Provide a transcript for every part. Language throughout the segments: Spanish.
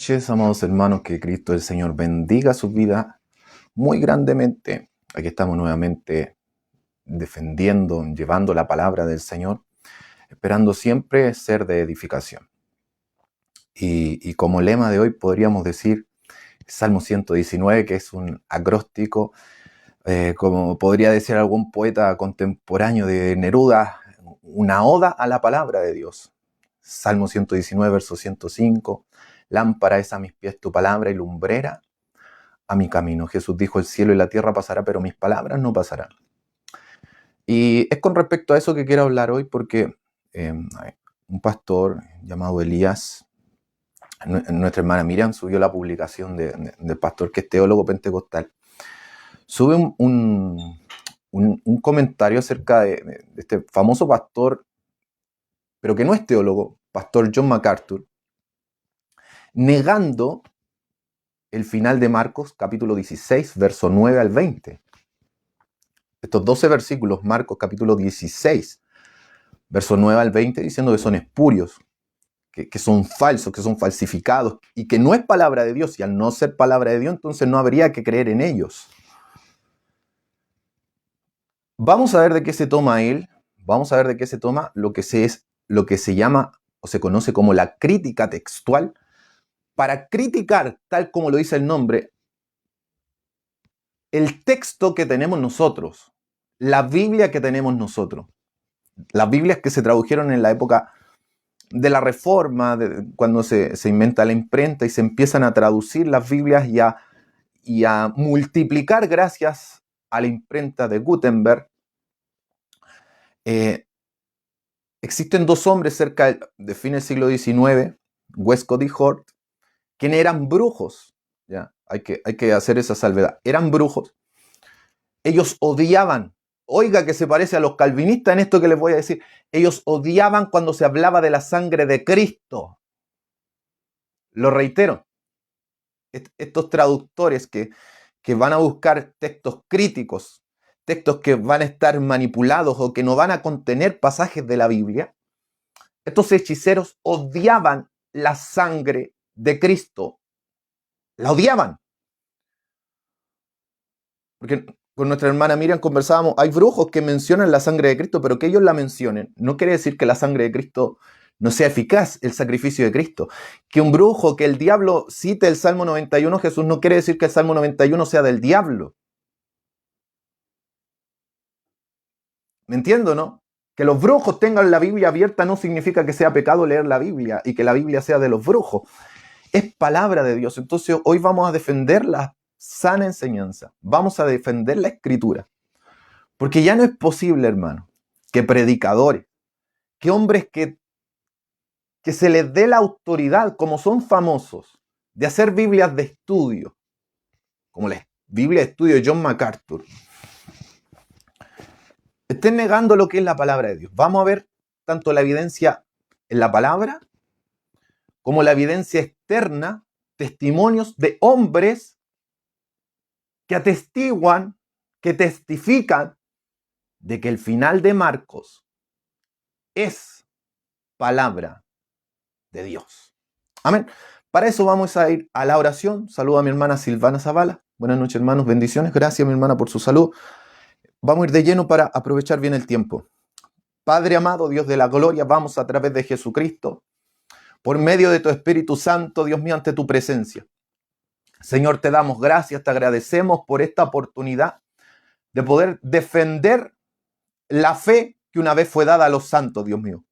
noches, amados hermanos, que Cristo el Señor bendiga su vida muy grandemente. Aquí estamos nuevamente defendiendo, llevando la palabra del Señor, esperando siempre ser de edificación. Y como lema de hoy podríamos decir Salmo 119, que es un acróstico, como podría decir algún poeta contemporáneo de Neruda, una oda a la palabra de Dios. Salmo 119, verso 105. Lámpara es a mis pies tu palabra y lumbrera a mi camino. Jesús dijo, el cielo y la tierra pasará, pero mis palabras no pasarán. Y es con respecto a eso que quiero hablar hoy, porque un pastor llamado Elías, nuestra hermana Miriam subió la publicación del pastor que es teólogo pentecostal. Sube un comentario acerca de este famoso pastor, pero que no es teólogo, pastor John MacArthur, negando el final de Marcos, capítulo 16, verso 9 al 20. Estos 12 versículos, Marcos, capítulo 16, verso 9 al 20, diciendo que son espurios, que son falsos, que son falsificados, y que no es palabra de Dios, y al no ser palabra de Dios, entonces no habría que creer en ellos. Vamos a ver de qué se toma él, vamos a ver de qué se toma lo que se llama, o se conoce como la crítica textual, para criticar, tal como lo dice el nombre, el texto que tenemos nosotros, la Biblia que tenemos nosotros, las Biblias que se tradujeron en la época de la Reforma, cuando se inventa la imprenta y se empiezan a traducir las Biblias y a multiplicar gracias a la imprenta de Gutenberg. Existen dos hombres cerca de fin del siglo XIX, Westcott y Hort, quienes eran brujos. ¿Ya? Hay que hacer esa salvedad. Eran brujos. Ellos odiaban, oiga que se parece a los calvinistas en esto que les voy a decir, ellos odiaban cuando se hablaba de la sangre de Cristo. Lo reitero, estos traductores que van a buscar textos críticos, textos que van a estar manipulados o que no van a contener pasajes de la Biblia, estos hechiceros odiaban la sangre de Cristo. La odiaban. Porque con nuestra hermana Miriam conversábamos, hay brujos que mencionan la sangre de Cristo, pero que ellos la mencionen no quiere decir que la sangre de Cristo no sea eficaz, el sacrificio de Cristo. Que un brujo, que el diablo cite el Salmo 91, Jesús, no quiere decir que el Salmo 91 sea del diablo. ¿Me entiendo, no? Que los brujos tengan la Biblia abierta no significa que sea pecado leer la Biblia y que la Biblia sea de los brujos. Es palabra de Dios. Entonces hoy vamos a defender la sana enseñanza. Vamos a defender la Escritura. Porque ya no es posible, hermano, que predicadores, que hombres que se les dé la autoridad, como son famosos, de hacer Biblias de estudio, como la Biblia de estudio de John MacArthur, estén negando lo que es la palabra de Dios. Vamos a ver tanto la evidencia en la palabra como la evidencia externa, testimonios de hombres que atestiguan, que testifican de que el final de Marcos es palabra de Dios. Amén. Para eso vamos a ir a la oración. Saludo a mi hermana Silvana Zavala. Buenas noches, hermanos. Bendiciones. Gracias, mi hermana, por su salud. Vamos a ir de lleno para aprovechar bien el tiempo. Padre amado, Dios de la gloria, vamos a través de Jesucristo, por medio de tu Espíritu Santo, Dios mío, ante tu presencia. Señor, te damos gracias, te agradecemos por esta oportunidad de poder defender la fe que una vez fue dada a los santos, Dios mío.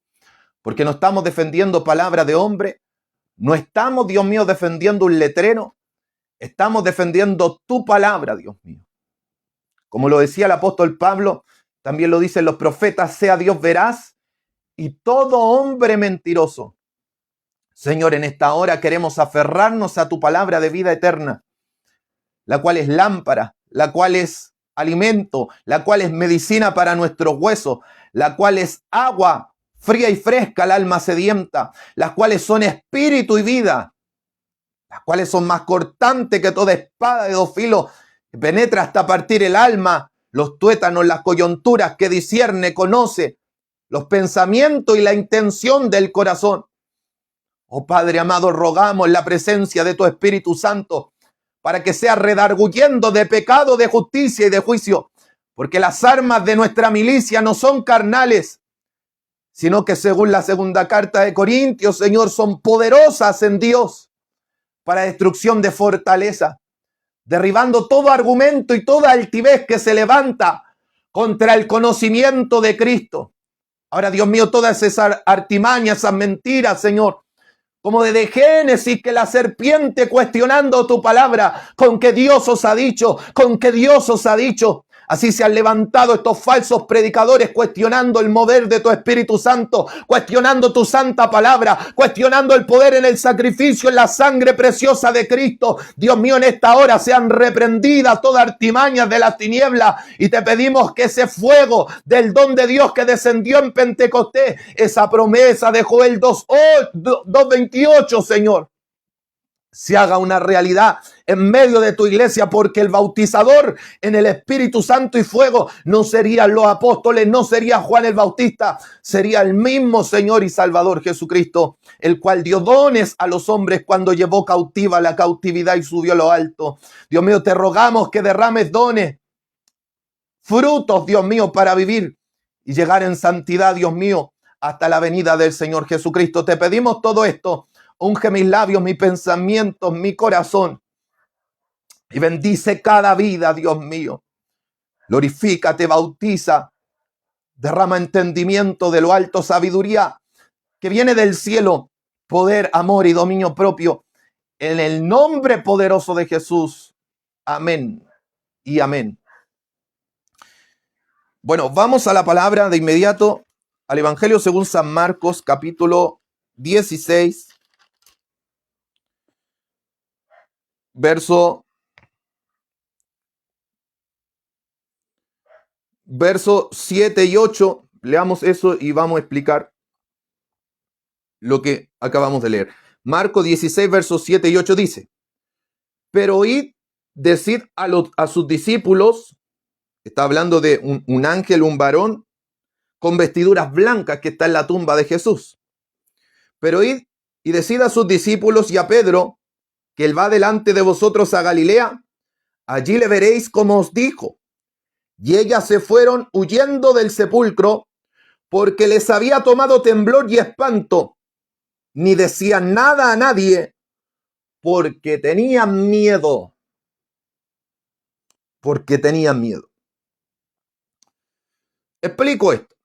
Porque no estamos defendiendo palabra de hombre, no estamos, Dios mío, defendiendo un letrero, estamos defendiendo tu palabra, Dios mío. Como lo decía el apóstol Pablo, también lo dicen los profetas, sea Dios veraz y todo hombre mentiroso. Señor, en esta hora queremos aferrarnos a tu palabra de vida eterna, la cual es lámpara, la cual es alimento, la cual es medicina para nuestros huesos, la cual es agua fría y fresca al alma sedienta, las cuales son espíritu y vida, las cuales son más cortantes que toda espada de dos filos, que penetra hasta partir el alma, los tuétanos, las coyunturas, que discierne, conoce los pensamientos y la intención del corazón. Oh Padre amado, rogamos la presencia de tu Espíritu Santo para que sea redarguyendo de pecado, de justicia y de juicio, porque las armas de nuestra milicia no son carnales, sino que según la segunda carta de Corintios, Señor, son poderosas en Dios para destrucción de fortaleza, derribando todo argumento y toda altivez que se levanta contra el conocimiento de Cristo. Ahora, Dios mío, todas esas artimañas, esas mentiras, Señor, como desde Génesis, que la serpiente cuestionando tu palabra, con que Dios os ha dicho, con que Dios os ha dicho. Así se han levantado estos falsos predicadores cuestionando el mover de tu Espíritu Santo, cuestionando tu santa palabra, cuestionando el poder en el sacrificio, en la sangre preciosa de Cristo. Dios mío, en esta hora sean reprendidas todas artimañas de las tinieblas y te pedimos que ese fuego del don de Dios que descendió en Pentecostés, esa promesa de Joel 2:28, Señor, se haga una realidad en medio de tu iglesia, porque el bautizador en el Espíritu Santo y fuego no serían los apóstoles, no sería Juan el Bautista, sería el mismo Señor y Salvador Jesucristo, el cual dio dones a los hombres cuando llevó cautiva la cautividad y subió a lo alto. Dios mío, te rogamos que derrames dones, frutos, Dios mío, para vivir y llegar en santidad, Dios mío, hasta la venida del Señor Jesucristo. Te pedimos todo esto. Unge mis labios, mis pensamientos, mi corazón. Y bendice cada vida, Dios mío. Glorifícate, bautiza. Derrama entendimiento de lo alto, sabiduría que viene del cielo, poder, amor y dominio propio. En el nombre poderoso de Jesús. Amén y amén. Bueno, vamos a la palabra de inmediato, al Evangelio según San Marcos, capítulo 16. Verso 7 y 8, leamos eso y vamos a explicar lo que acabamos de leer. Marcos 16, versos 7 y 8 dice: pero id, decid a sus discípulos, está hablando de un ángel, un varón, con vestiduras blancas que está en la tumba de Jesús. Pero id y decid a sus discípulos y a Pedro, que él va delante de vosotros a Galilea, allí le veréis como os dijo. Y ellas se fueron huyendo del sepulcro, porque les había tomado temblor y espanto. Ni decían nada a nadie, porque tenían miedo. Porque tenían miedo. Explico esto.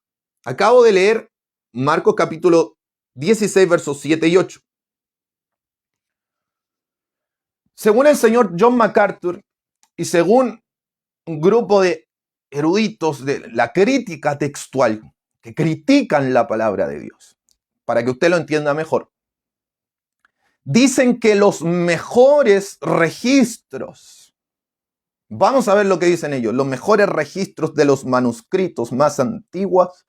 Acabo de leer Marcos capítulo 16, versos 7 y 8. Según el señor John MacArthur y según un grupo de eruditos de la crítica textual que critican la palabra de Dios, para que usted lo entienda mejor, dicen que los mejores registros, vamos a ver lo que dicen ellos, los mejores registros de los manuscritos más antiguos,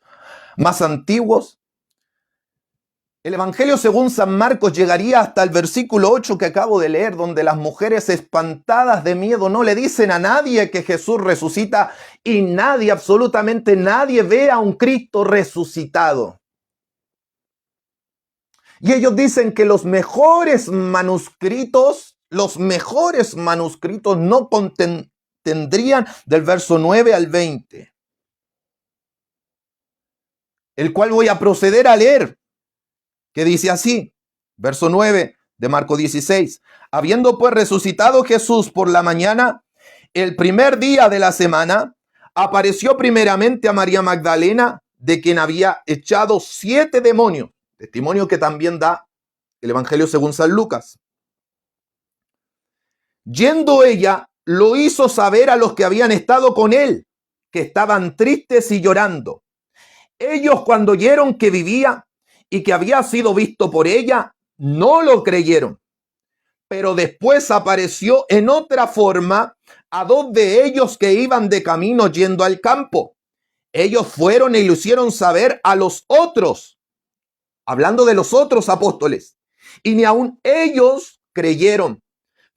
el Evangelio según San Marcos llegaría hasta el versículo 8 que acabo de leer, donde las mujeres espantadas de miedo no le dicen a nadie que Jesús resucita y nadie, absolutamente nadie, ve a un Cristo resucitado. Y ellos dicen que los mejores manuscritos no contendrían del verso 9 al 20, el cual voy a proceder a leer, que dice así, verso 9 de Marcos 16. Habiendo pues resucitado Jesús por la mañana, el primer día de la semana, apareció primeramente a María Magdalena, de quien había echado 7 demonios, testimonio que también da el Evangelio según San Lucas. Yendo ella, lo hizo saber a los que habían estado con él, que estaban tristes y llorando. Ellos, cuando oyeron que vivía y que había sido visto por ella, no lo creyeron. Pero después apareció en otra forma a 2 de ellos que iban de camino yendo al campo. Ellos fueron y lo hicieron saber a los otros, hablando de los otros apóstoles, y ni aun ellos creyeron.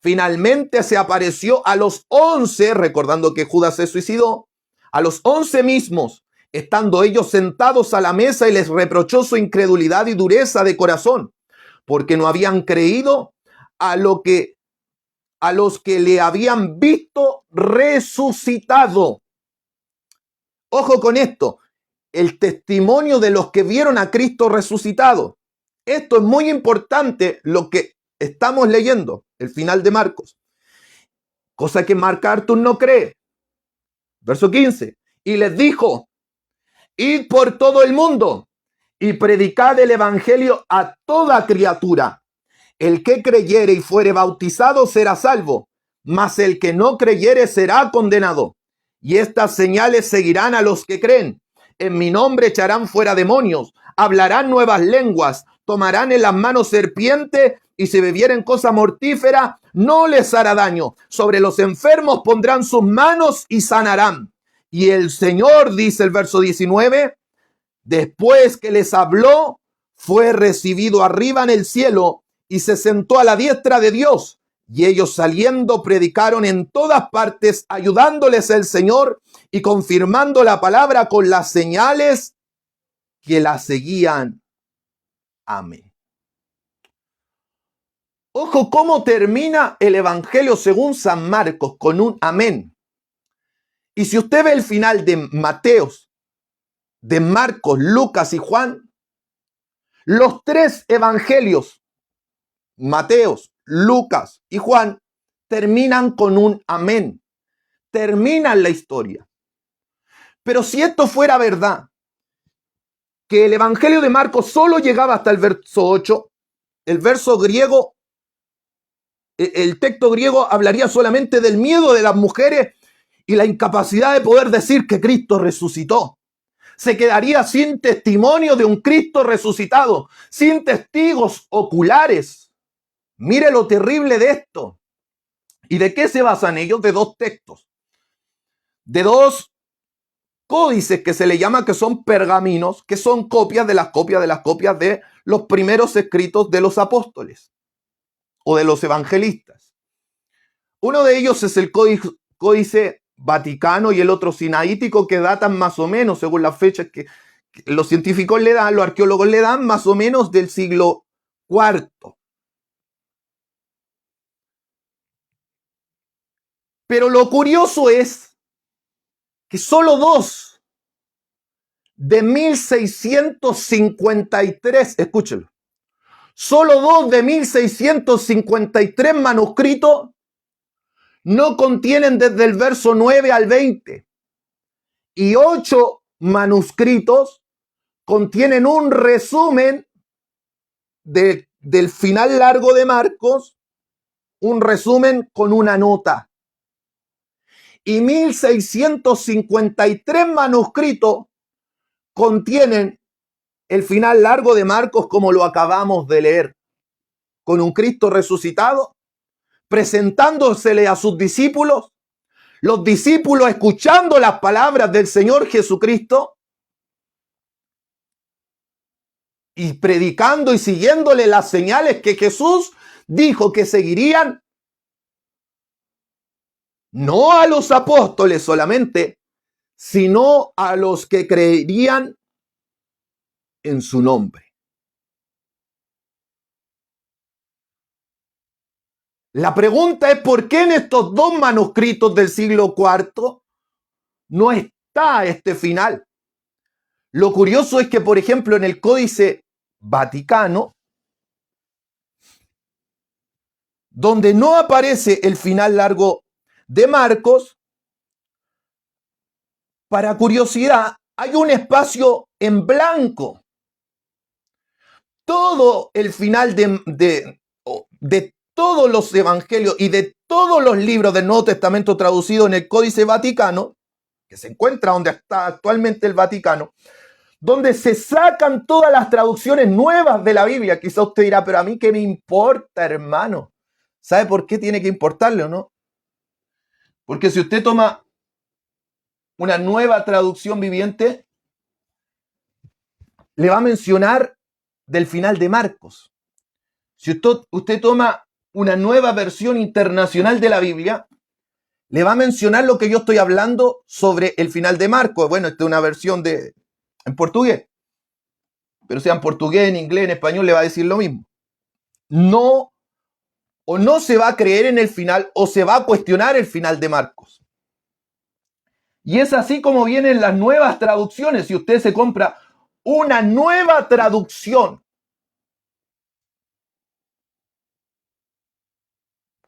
Finalmente se apareció a los 11, recordando que Judas se suicidó, a los 11 mismos, estando ellos sentados a la mesa, y les reprochó su incredulidad y dureza de corazón, porque no habían creído a los que le habían visto resucitado. Ojo con esto, el testimonio de los que vieron a Cristo resucitado. Esto es muy importante, lo que estamos leyendo, el final de Marcos. Cosa que MacArthur no cree. Verso 15. Y les dijo, id por todo el mundo y predicad el evangelio a toda criatura. El que creyere y fuere bautizado será salvo, mas el que no creyere será condenado. Y estas señales seguirán a los que creen. En mi nombre echarán fuera demonios, hablarán nuevas lenguas, tomarán en las manos serpiente, y si bebieren cosa mortífera, no les hará daño. Sobre los enfermos pondrán sus manos y sanarán. Y el Señor, dice el verso 19, después que les habló, fue recibido arriba en el cielo y se sentó a la diestra de Dios. Y ellos saliendo predicaron en todas partes, ayudándoles el Señor y confirmando la palabra con las señales que la seguían. Amén. Ojo cómo termina el Evangelio según San Marcos, con un amén. Y si usted ve el final de Mateos, de Marcos, Lucas y Juan, los tres evangelios, Mateos, Lucas y Juan, terminan con un amén. Terminan la historia. Pero si esto fuera verdad, que el evangelio de Marcos solo llegaba hasta el verso 8, el verso griego, el texto griego hablaría solamente del miedo de las mujeres y la incapacidad de poder decir que Cristo resucitó. Se quedaría sin testimonio de un Cristo resucitado, sin testigos oculares. Mire lo terrible de esto. ¿Y de qué se basan ellos? De dos textos. De dos códices que se le llama, que son pergaminos, que son copias de las copias de las copias de los primeros escritos de los apóstoles o de los evangelistas. Uno de ellos es el códice Vaticano y el otro sinaítico, que datan más o menos, según las fechas que los científicos le dan, los arqueólogos le dan, más o menos del siglo IV. Pero lo curioso es que solo dos de 1653, escúchelo, solo dos de 1653 manuscritos no contienen desde el verso 9 al 20. Y 8 manuscritos contienen un resumen del final largo de Marcos, un resumen con una nota. Y 1653 manuscritos contienen el final largo de Marcos, como lo acabamos de leer, con un Cristo resucitado, presentándosele a sus discípulos, los discípulos escuchando las palabras del Señor Jesucristo y predicando y siguiéndole las señales que Jesús dijo que seguirían, no a los apóstoles solamente, sino a los que creerían en su nombre. La pregunta es, ¿por qué en estos dos manuscritos del siglo IV no está este final? Lo curioso es que, por ejemplo, en el Códice Vaticano, donde no aparece el final largo de Marcos, para curiosidad, hay un espacio en blanco. Todo el final de todos los evangelios y de todos los libros del Nuevo Testamento traducidos en el Códice Vaticano, que se encuentra donde está actualmente el Vaticano, donde se sacan todas las traducciones nuevas de la Biblia. Quizá usted dirá, pero a mí qué me importa, hermano. ¿Sabe por qué tiene que importarle o no? Porque si usted toma una nueva traducción viviente, le va a mencionar del final de Marcos. Si usted toma una nueva versión internacional de la Biblia, le va a mencionar lo que yo estoy hablando sobre el final de Marcos. Bueno, esta es una versión en portugués, pero sea en portugués, en inglés, en español, le va a decir lo mismo. no, o no se va a creer en el final, o se va a cuestionar el final de Marcos. Y es así como vienen las nuevas traducciones. Si usted se compra una nueva traducción,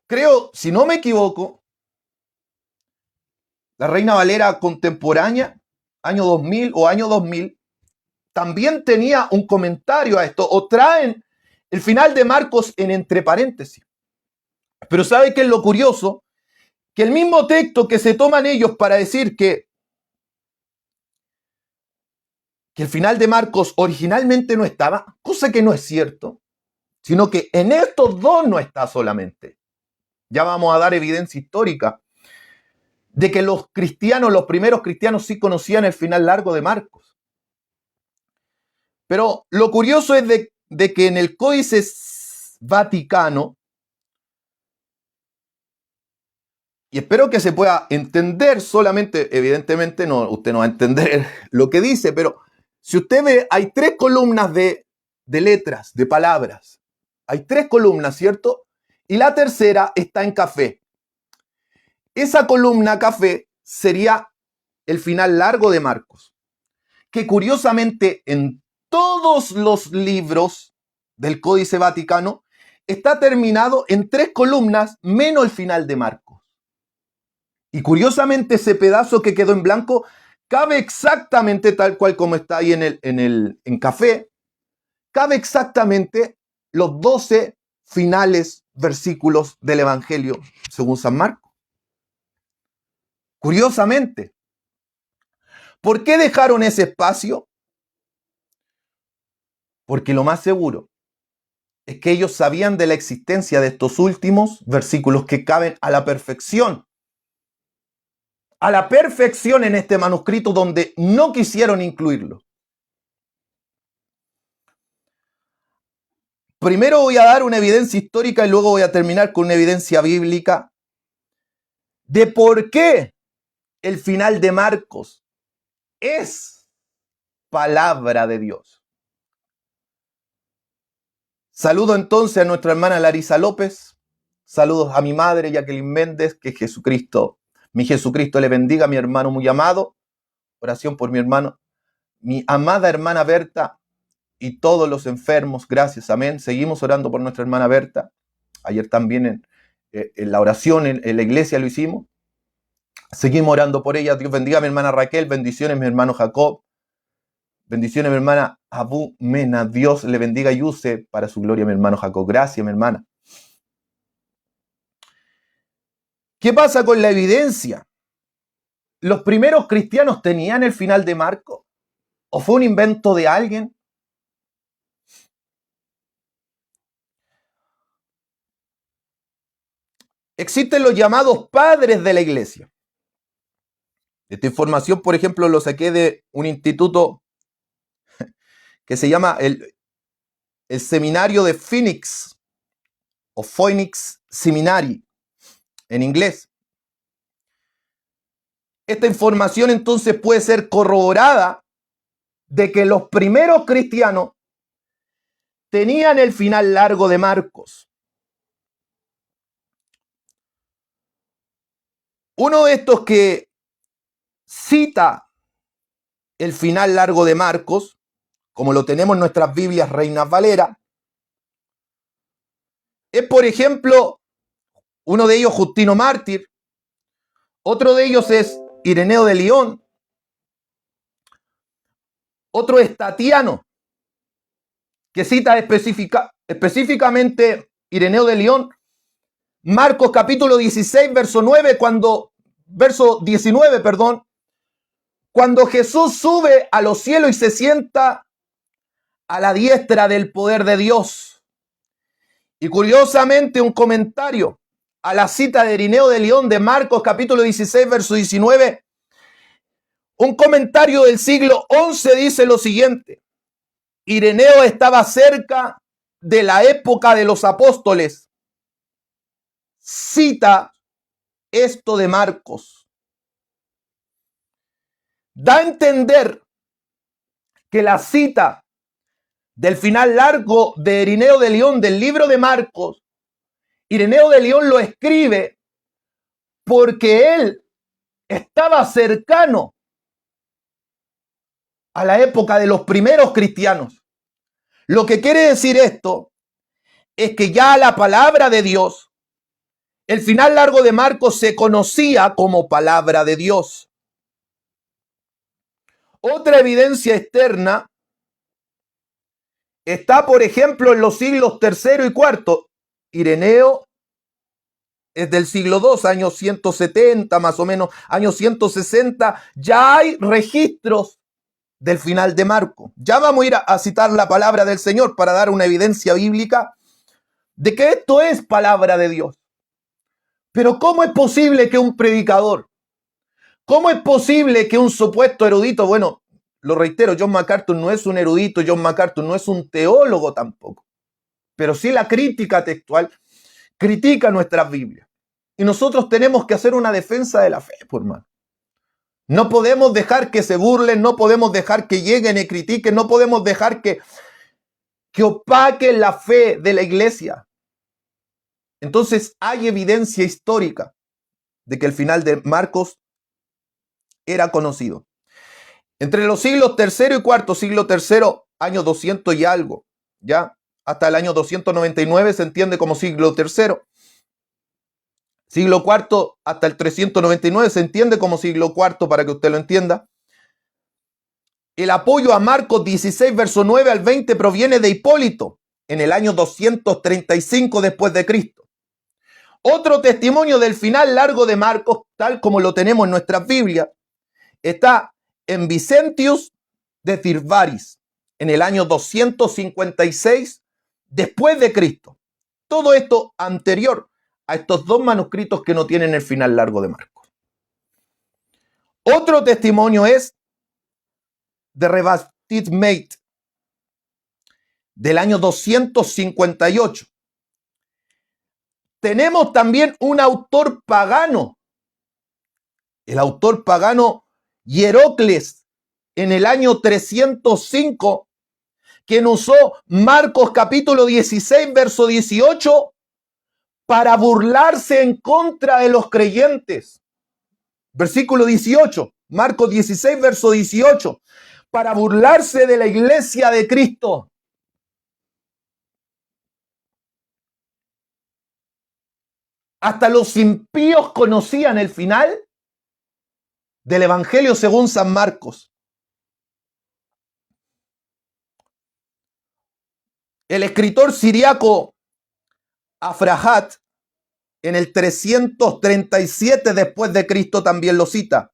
creo, si no me equivoco, la Reina Valera contemporánea, año 2000 o año 2000, también tenía un comentario a esto, o traen el final de Marcos en entre paréntesis. Pero ¿sabe qué es lo curioso? Que el mismo texto que se toman ellos para decir que el final de Marcos originalmente no estaba, cosa que no es cierto, sino que en estos dos no está solamente. Ya vamos a dar evidencia histórica de que los cristianos, los primeros cristianos sí conocían el final largo de Marcos. Pero lo curioso es de que en el Códice Vaticano, y espero que se pueda entender solamente, evidentemente no, usted no va a entender lo que dice, pero si usted ve, hay 3 columnas de letras, de palabras. Hay 3 columnas, ¿cierto? Y la tercera está en café. Esa columna café sería el final largo de Marcos, que curiosamente en todos los libros del Códice Vaticano está terminado en 3 columnas menos el final de Marcos. Y curiosamente ese pedazo que quedó en blanco cabe exactamente tal cual como está ahí en café, cabe exactamente los 12 finales versículos del Evangelio según San Marcos. Curiosamente. ¿Por qué dejaron ese espacio? Porque lo más seguro es que ellos sabían de la existencia de estos últimos versículos que caben a la perfección en este manuscrito donde no quisieron incluirlo. Primero voy a dar una evidencia histórica y luego voy a terminar con una evidencia bíblica de por qué el final de Marcos es palabra de Dios. Saludo entonces a nuestra hermana Larisa López. Saludos a mi madre Jacqueline Méndez, que mi Jesucristo le bendiga, a mi hermano muy amado. Oración por mi hermano, mi amada hermana Berta y todos los enfermos. Gracias, amén. Seguimos orando por nuestra hermana Berta. Ayer también en la oración en la iglesia lo hicimos. Seguimos orando por ella. Dios bendiga a mi hermana Raquel. Bendiciones, mi hermano Jacob. Bendiciones, mi hermana Abu Mena. Dios le bendiga y use para su gloria, mi hermano Jacob. Gracias, mi hermana. ¿Qué pasa con la evidencia? ¿Los primeros cristianos tenían el final de Marcos? ¿O fue un invento de alguien? Existen los llamados padres de la iglesia. Esta información, por ejemplo, lo saqué de un instituto que se llama el Seminario de Phoenix o Phoenix Seminary en inglés. Esta información entonces puede ser corroborada de que los primeros cristianos tenían el final largo de Marcos. Uno de estos que cita el final largo de Marcos, como lo tenemos en nuestras Biblias Reinas Valera, es, por ejemplo, uno de ellos Justino Mártir, otro de ellos es Ireneo de León, otro es Tatiano, que cita específicamente Ireneo de León, Marcos capítulo 16, verso 19, cuando Jesús sube a los cielos y se sienta a la diestra del poder de Dios. Y curiosamente un comentario a la cita de Ireneo de León de Marcos capítulo 16, verso 19, un comentario del siglo XI dice lo siguiente: Ireneo estaba cerca de la época de los apóstoles. Cita esto de Marcos. Da a entender que la cita del final largo de Ireneo de León, del libro de Marcos, Ireneo de León lo escribe porque él estaba cercano a la época de los primeros cristianos. Lo que quiere decir esto es que ya la palabra de Dios, el final largo de Marcos se conocía como palabra de Dios. Otra evidencia externa está, por ejemplo, en los siglos tercero y cuarto. Ireneo es del siglo II, años 170 más o menos, años 160. Ya hay registros del final de Marcos. Ya vamos a ir a citar la palabra del Señor para dar una evidencia bíblica de que esto es palabra de Dios. Pero ¿cómo es posible que un predicador, cómo es posible que un supuesto erudito, bueno, lo reitero, John MacArthur no es un erudito, John MacArthur no es un teólogo tampoco, pero sí la crítica textual critica nuestras Biblias. Y nosotros tenemos que hacer una defensa de la fe, por hermano. No podemos dejar que se burlen, no podemos dejar que lleguen y critiquen, no podemos dejar que opaquen la fe de la iglesia. Entonces hay evidencia histórica de que el final de Marcos era conocido. Entre los siglos tercero y cuarto, siglo tercero, año 200 y algo, ya hasta el año 299 se entiende como siglo tercero. Siglo cuarto hasta el 399 se entiende como siglo cuarto, para que usted lo entienda. El apoyo a Marcos 16, verso 9 al 20 proviene de Hipólito en el año 235 después de Cristo. Otro testimonio del final largo de Marcos, tal como lo tenemos en nuestras Biblias, está en Vicentius de Cirvaris en el año 256 después de Cristo. Todo esto anterior a estos dos manuscritos que no tienen el final largo de Marcos. Otro testimonio es de Rebastid Mate del año 258. Tenemos también un autor pagano, el autor pagano Hierocles, en el año 305, quien usó Marcos capítulo 16, verso 18, para burlarse en contra de los creyentes. Versículo 18, Marcos 16, verso 18, para burlarse de la iglesia de Cristo. Hasta los impíos conocían el final del Evangelio según San Marcos. El escritor siriaco Afrahat, en el 337 después de Cristo, también lo cita.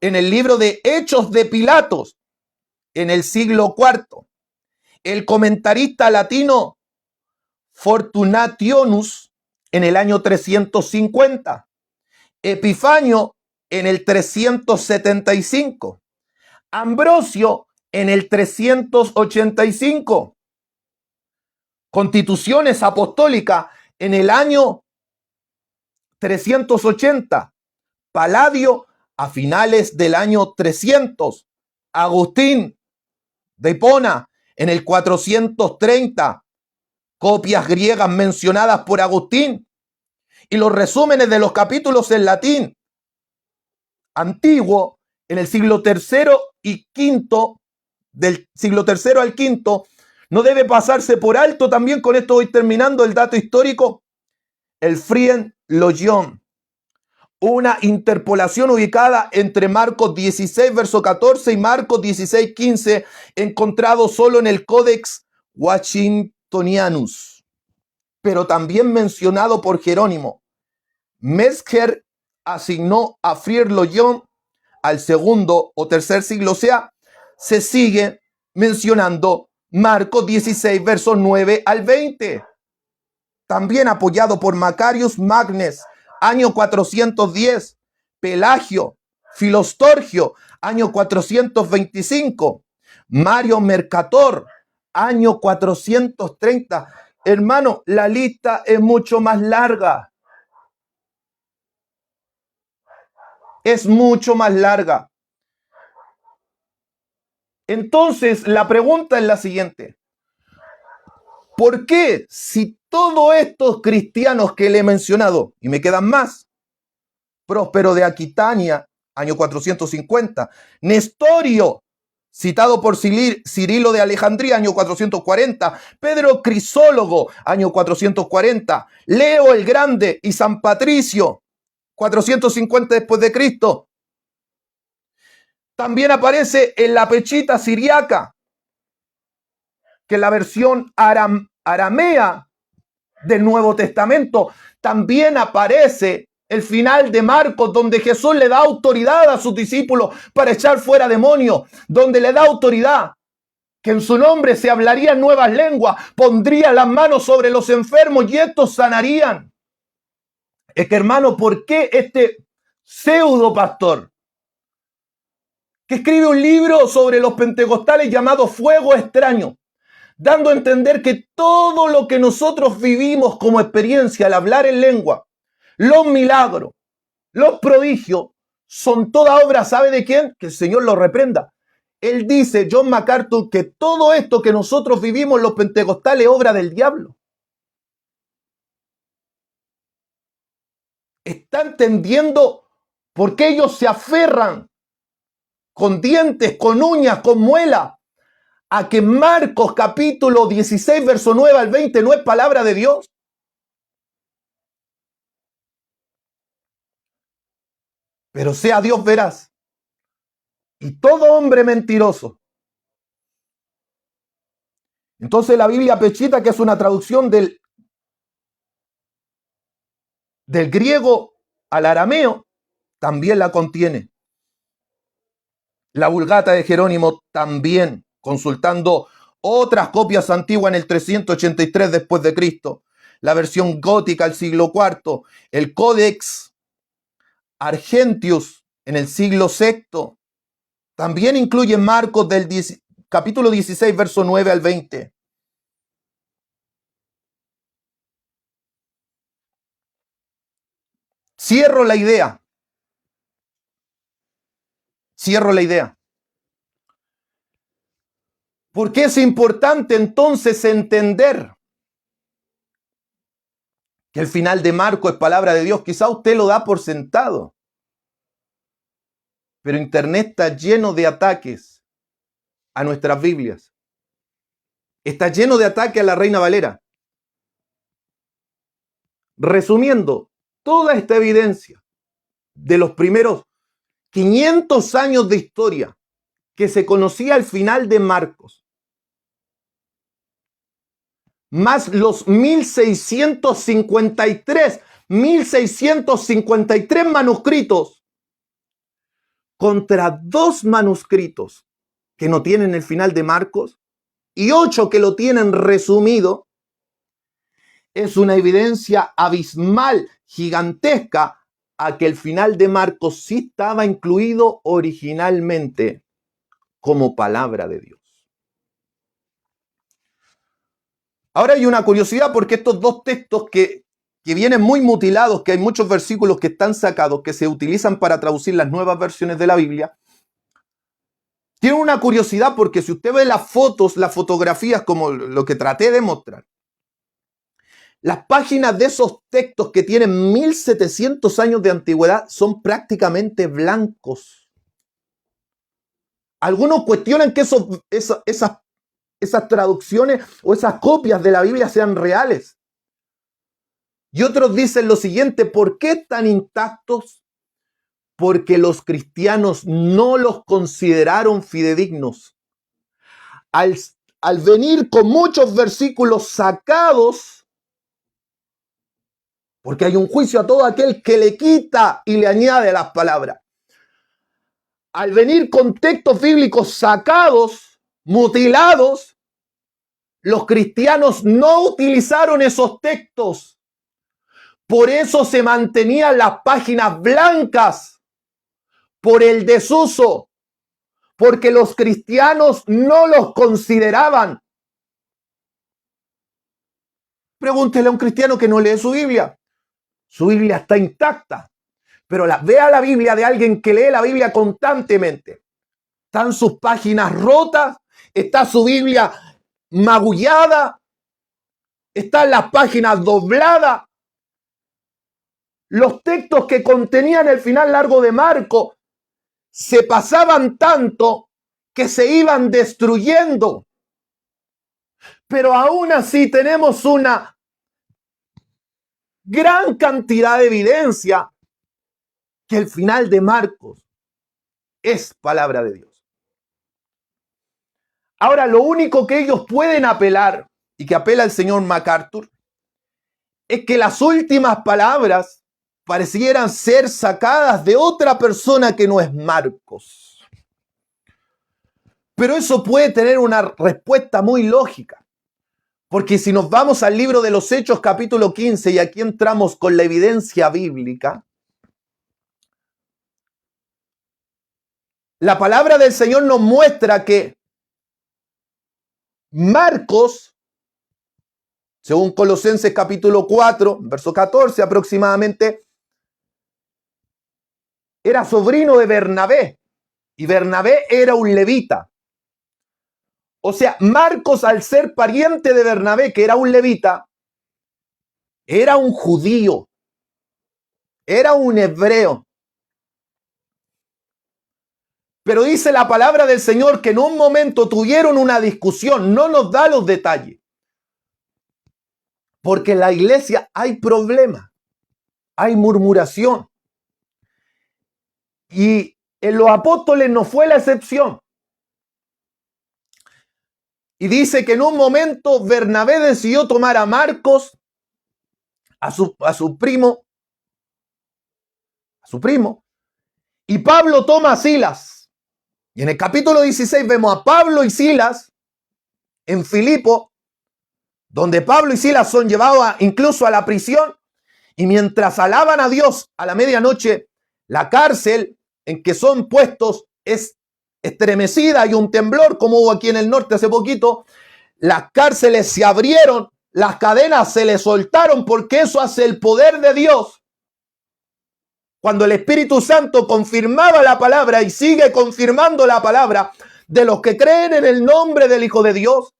En el libro de Hechos de Pilatos, en el siglo IV, el comentarista latino Fortunationus, en el año 350, Epifanio en el 375, Ambrosio en el 385, Constituciones Apostólicas en el año 380, Paladio a finales del año 300, Agustín de Hipona en el 430, copias griegas mencionadas por Agustín y los resúmenes de los capítulos en latín antiguo en el siglo III y V, del siglo III al V. No debe pasarse por alto también, con esto voy terminando el dato histórico, el Frien Logion, una interpolación ubicada entre Marcos 16, verso 14 y Marcos 16, 15, encontrado solo en el Codex Washingtonianus, pero también mencionado por Jerónimo. Metzger asignó a Frien Logion al segundo o tercer siglo, o sea, se sigue mencionando Marcos 16, versos 9 al 20. También apoyado por Macarius Magnes, año 410, Pelagio, Filostorgio, año 425, Mario Mercator, año 430. Hermano, la lista es mucho más larga. Es mucho más larga. Entonces, la pregunta es la siguiente. ¿Por qué, si todos estos cristianos que le he mencionado, y me quedan más, Próspero de Aquitania, año 450, Nestorio, citado por Cirilo de Alejandría, año 440, Pedro Crisólogo, año 440, Leo el Grande y San Patricio, 450 después de Cristo. También aparece en la Pechita Siriaca, que es la versión aramea del Nuevo Testamento. También aparece el final de Marcos, donde Jesús le da autoridad a sus discípulos para echar fuera demonios, donde le da autoridad que en su nombre se hablarían nuevas lenguas, pondría las manos sobre los enfermos y estos sanarían. Es que, hermano, ¿por qué este pseudo pastor que escribe un libro sobre los pentecostales llamado Fuego Extraño, dando a entender que todo lo que nosotros vivimos como experiencia al hablar en lengua, los milagros, los prodigios, son toda obra, ¿sabe de quién? Que el Señor lo reprenda. Él dice, John MacArthur, que todo esto que nosotros vivimos los pentecostales es obra del diablo. ¿Está entendiendo por qué ellos se aferran con dientes, con uñas, con muelas, a que Marcos capítulo 16, verso 9 al 20 no es palabra de Dios? Pero sea Dios veraz y todo hombre mentiroso. Entonces la Biblia Pechita, que es una traducción del griego al arameo, también la contiene. La Vulgata de Jerónimo también, consultando otras copias antiguas en el 383 después de Cristo, la versión gótica del siglo IV, el Codex Argentius en el siglo VI, también incluye Marcos del capítulo 16, verso 9 al 20. Cierro la idea. ¿Por qué es importante entonces entender que el final de Marcos es palabra de Dios? Quizá usted lo da por sentado, pero Internet está lleno de ataques a nuestras Biblias. Está lleno de ataques a la Reina Valera. Resumiendo, toda esta evidencia de los primeros 500 años de historia que se conocía al final de Marcos, más los 1653 manuscritos contra 2 manuscritos que no tienen el final de Marcos y 8 que lo tienen resumido, es una evidencia abismal, gigantesca, a que el final de Marcos sí estaba incluido originalmente como palabra de Dios. Ahora hay una curiosidad, porque estos 2 textos que vienen muy mutilados, que hay muchos versículos que están sacados, que se utilizan para traducir las nuevas versiones de la Biblia, tienen una curiosidad, porque si usted ve las fotos, las fotografías, como lo que traté de mostrar, las páginas de esos textos que tienen 1700 años de antigüedad son prácticamente blancos. Algunos cuestionan que esas traducciones o esas copias de la Biblia sean reales. Y otros dicen lo siguiente: ¿por qué están intactos? Porque los cristianos no los consideraron fidedignos. Al venir con muchos versículos sacados, porque hay un juicio a todo aquel que le quita y le añade las palabras. Al venir con textos bíblicos sacados, mutilados, los cristianos no utilizaron esos textos. Por eso se mantenían las páginas blancas, por el desuso, porque los cristianos no los consideraban. Pregúntele a un cristiano que no lee su Biblia. Su Biblia está intacta, pero vea la Biblia de alguien que lee la Biblia constantemente. están sus páginas rotas, está su Biblia magullada, están las páginas dobladas. Los textos que contenían el final largo de Marcos se pasaban tanto que se iban destruyendo. Pero aún así tenemos una gran cantidad de evidencia que el final de Marcos es palabra de Dios. Ahora, lo único que ellos pueden apelar, y que apela el señor MacArthur, es que las últimas palabras parecieran ser sacadas de otra persona que no es Marcos. Pero eso puede tener una respuesta muy lógica. Porque si nos vamos al libro de los Hechos, capítulo 15, y aquí entramos con la evidencia bíblica, la palabra del Señor nos muestra que Marcos, según Colosenses capítulo 4, verso 14 aproximadamente, era sobrino de Bernabé, y Bernabé era un levita. O sea, Marcos, al ser pariente de Bernabé, que era un levita, era un judío, era un hebreo. Pero dice la palabra del Señor que en un momento tuvieron una discusión, no nos da los detalles. Porque en la iglesia hay problemas, hay murmuración. Y en los apóstoles no fue la excepción. Y dice que en un momento Bernabé decidió tomar a Marcos, a su primo, y Pablo toma a Silas. Y en el capítulo 16 vemos a Pablo y Silas en Filipo, donde Pablo y Silas son llevados incluso a la prisión, y mientras alaban a Dios a la medianoche, la cárcel en que son puestos es estremecida, hay un temblor como hubo aquí en el norte hace poquito, las cárceles se abrieron, las cadenas se les soltaron, porque eso hace el poder de Dios. Cuando el Espíritu Santo confirmaba la palabra y sigue confirmando la palabra de los que creen en el nombre del Hijo de Dios.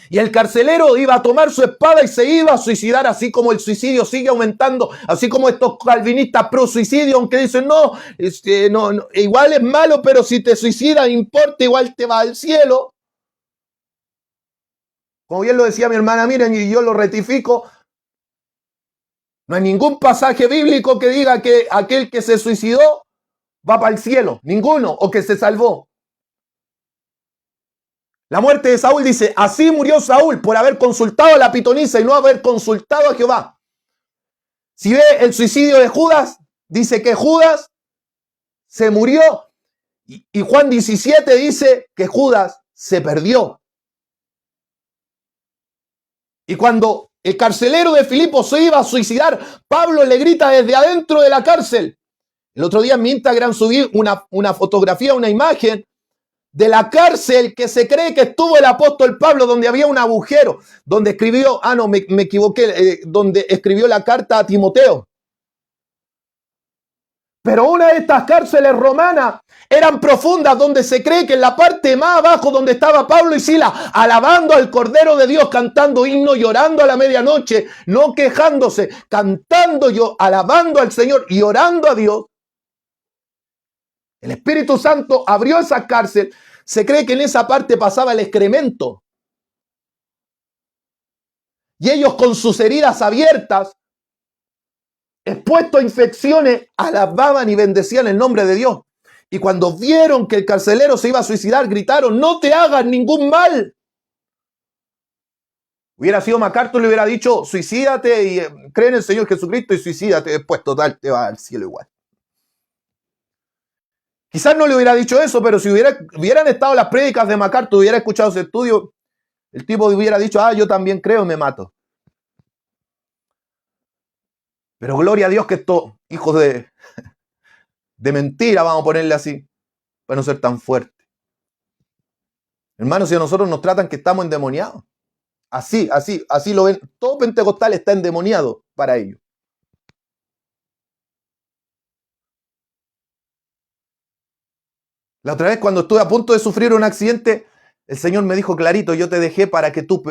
Y el carcelero iba a tomar su espada y se iba a suicidar, así como el suicidio sigue aumentando, así como estos calvinistas pro suicidio, aunque dicen no, igual es malo, pero si te suicidas importa, igual te va al cielo. Como bien lo decía mi hermana, miren, y yo lo rectifico, no hay ningún pasaje bíblico que diga que aquel que se suicidó va para el cielo, ninguno, o que se salvó. La muerte de Saúl dice, así murió Saúl por haber consultado a la pitonisa y no haber consultado a Jehová. Si ve el suicidio de Judas, dice que Judas se murió, y Juan 17 dice que Judas se perdió. Y cuando el carcelero de Filipo se iba a suicidar, Pablo le grita desde adentro de la cárcel. El otro día en mi Instagram subí una fotografía, una imagen de la cárcel que se cree que estuvo el apóstol Pablo, donde había un agujero, donde escribió, me equivoqué, donde escribió la carta a Timoteo. Pero una de estas cárceles romanas eran profundas, donde se cree que en la parte más abajo, donde estaba Pablo y Silas, alabando al Cordero de Dios, cantando himnos, llorando a la medianoche, no quejándose, cantando, alabando al Señor y orando a Dios. El Espíritu Santo abrió esa cárcel. Se cree que en esa parte pasaba el excremento. Y ellos con sus heridas abiertas, expuestos a infecciones, alababan y bendecían el nombre de Dios. Y cuando vieron que el carcelero se iba a suicidar, gritaron, no te hagas ningún mal. Hubiera sido MacArthur, le hubiera dicho, suicídate y cree en el Señor Jesucristo y suicídate. Después, total, te va al cielo igual. Quizás no le hubiera dicho eso, pero si hubieran estado las prédicas de MacArthur, hubiera escuchado ese estudio, el tipo hubiera dicho, yo también creo y me mato. Pero gloria a Dios que estos hijos de mentira, vamos a ponerle así, para no ser tan fuertes. Hermanos, si a nosotros nos tratan que estamos endemoniados, así lo ven, todo pentecostal está endemoniado para ellos. La otra vez cuando estuve a punto de sufrir un accidente, el Señor me dijo clarito, yo te dejé para que tú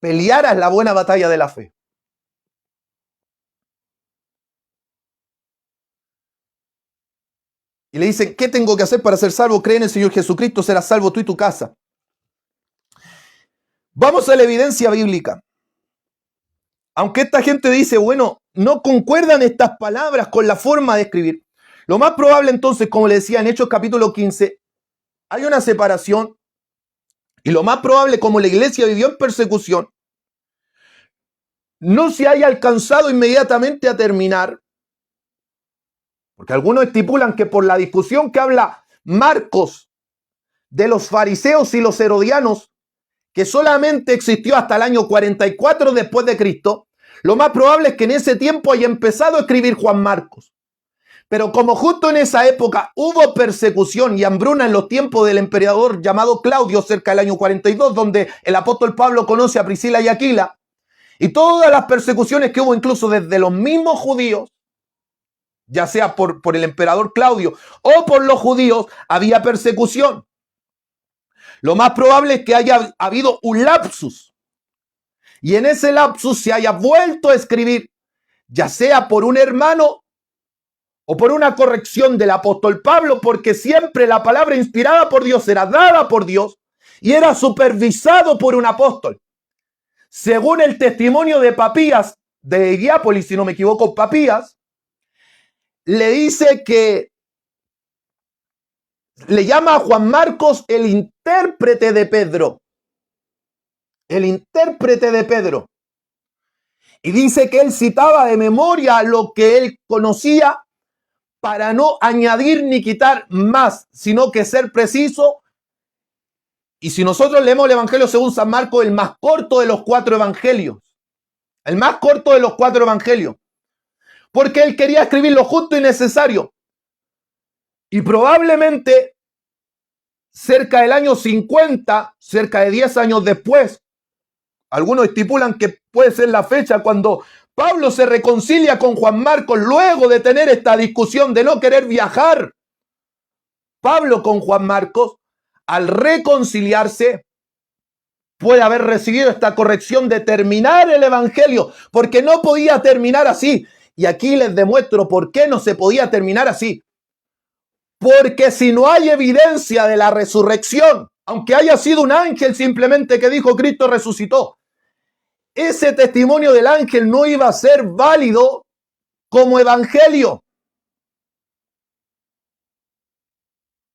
pelearas la buena batalla de la fe. Y le dicen, ¿qué tengo que hacer para ser salvo? Cree en el Señor Jesucristo, serás salvo tú y tu casa. Vamos a la evidencia bíblica. Aunque esta gente dice, bueno, no concuerdan estas palabras con la forma de escribir. Lo más probable entonces, como le decía en Hechos capítulo 15, hay una separación. Y lo más probable, como la iglesia vivió en persecución, no se haya alcanzado inmediatamente a terminar. Porque algunos estipulan que por la discusión que habla Marcos de los fariseos y los herodianos, que solamente existió hasta el año 44 después de Cristo, lo más probable es que en ese tiempo haya empezado a escribir Juan Marcos. Pero como justo en esa época hubo persecución y hambruna en los tiempos del emperador llamado Claudio, cerca del año 42, donde el apóstol Pablo conoce a Priscila y Aquila, y todas las persecuciones que hubo incluso desde los mismos judíos, ya sea por el emperador Claudio o por los judíos, había persecución. Lo más probable es que haya habido un lapsus. Y en ese lapsus se haya vuelto a escribir, ya sea por un hermano o por una corrección del apóstol Pablo, porque siempre la palabra inspirada por Dios era dada por Dios y era supervisado por un apóstol. Según el testimonio de Papías, de Hierápolis, si no me equivoco, Papías, le dice que le llama a Juan Marcos el intérprete de Pedro. El intérprete de Pedro. Y dice que él citaba de memoria lo que él conocía para no añadir ni quitar más, sino que ser preciso. Y si nosotros leemos el Evangelio según San Marcos, el más corto de los 4 evangelios. El más corto de los 4 evangelios. Porque él quería escribir lo justo y necesario. Y probablemente cerca del año 50, cerca de 10 años después, algunos estipulan que puede ser la fecha cuando Pablo se reconcilia con Juan Marcos luego de tener esta discusión de no querer viajar. Pablo con Juan Marcos, al reconciliarse, puede haber recibido esta corrección de terminar el evangelio, porque no podía terminar así. Y aquí les demuestro por qué no se podía terminar así. Porque si no hay evidencia de la resurrección, aunque haya sido un ángel simplemente que dijo Cristo resucitó, ese testimonio del ángel no iba a ser válido como evangelio.